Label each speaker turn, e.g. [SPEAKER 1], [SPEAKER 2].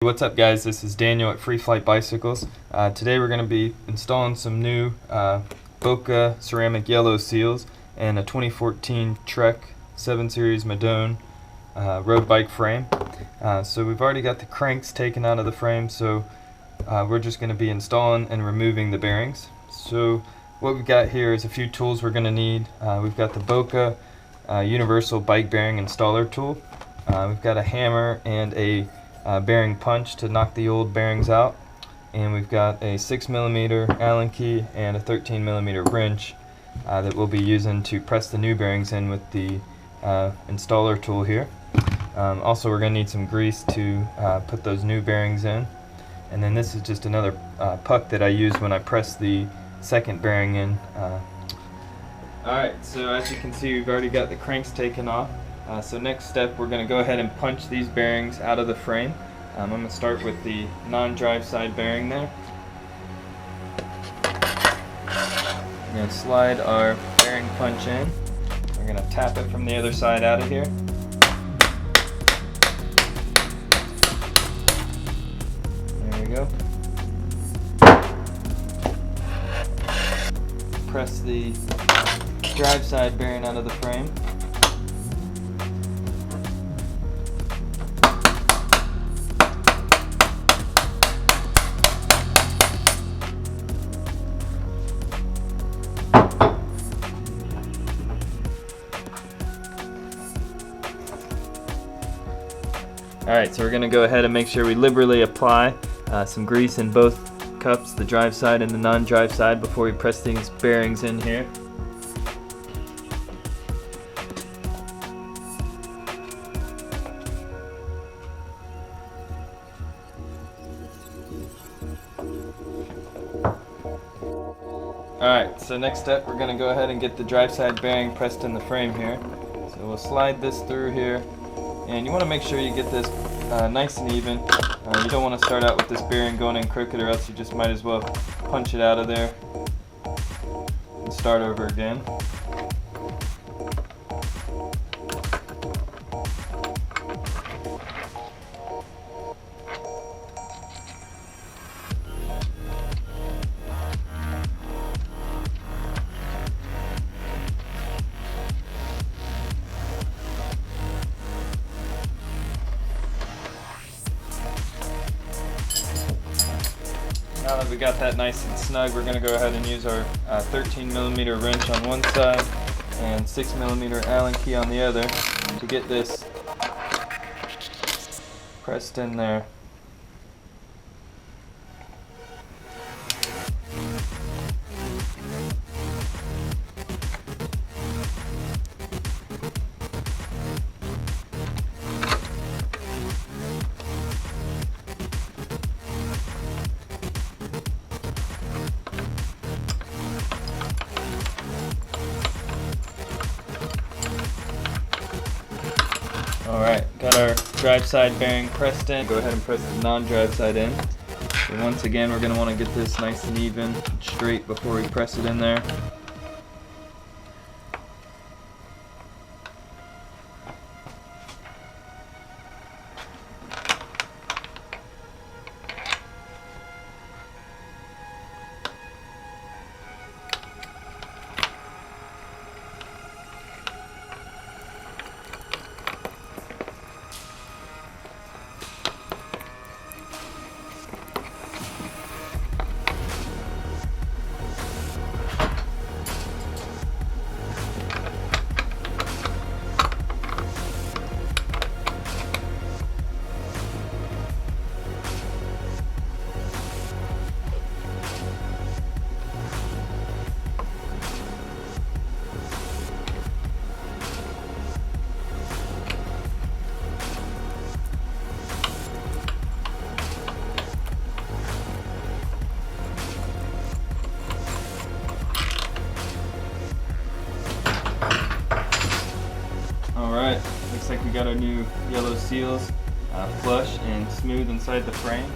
[SPEAKER 1] What's up, guys? This is Daniel at Free Flight Bicycles. Today we're going to be installing some new Boca ceramic yellow seals and a 2014 Trek 7 Series Madone road bike frame. So we've already got the cranks taken out of the frame, so we're just going to be installing and removing the bearings. So what we've got here is a few tools we're going to need. We've got the Boca universal bike bearing installer tool. We've got a hammer and a bearing punch to knock the old bearings out, and we've got a 6mm Allen key and a 13mm wrench that we'll be using to press the new bearings in with the installer tool here. Also, we're going to need some grease to put those new bearings in, and then this is just another puck that I use when I press the second bearing in. Alright, so as you can see, we've already got the cranks taken off. So next step, we're going to go ahead and punch these bearings out of the frame. I'm going to start with the non-drive side bearing there. We're going to slide our bearing punch in. We're going to tap it from the other side out of here. There we go. Press the drive side bearing out of the frame. Alright, so we're going to go ahead and make sure we liberally apply some grease in both cups, the drive side and the non-drive side, before we press these bearings in here. Alright, so next step, we're going to go ahead and get the drive side bearing pressed in the frame here. So we'll slide this through here, and you want to make sure you get this nice and even. You don't want to start out with this bearing going in crooked, or else you just might as well punch it out of there and start over again. Now that we got that nice and snug, we're going to go ahead and use our 13mm wrench on one side and 6mm Allen key on the other to get this pressed in there. Alright, got our drive side bearing pressed in. Go ahead and press the non-drive side in. And once again, we're going to want to get this nice and even, straight before we press it in there. Alright, looks like we got our new yellow seals flush and smooth inside the frame.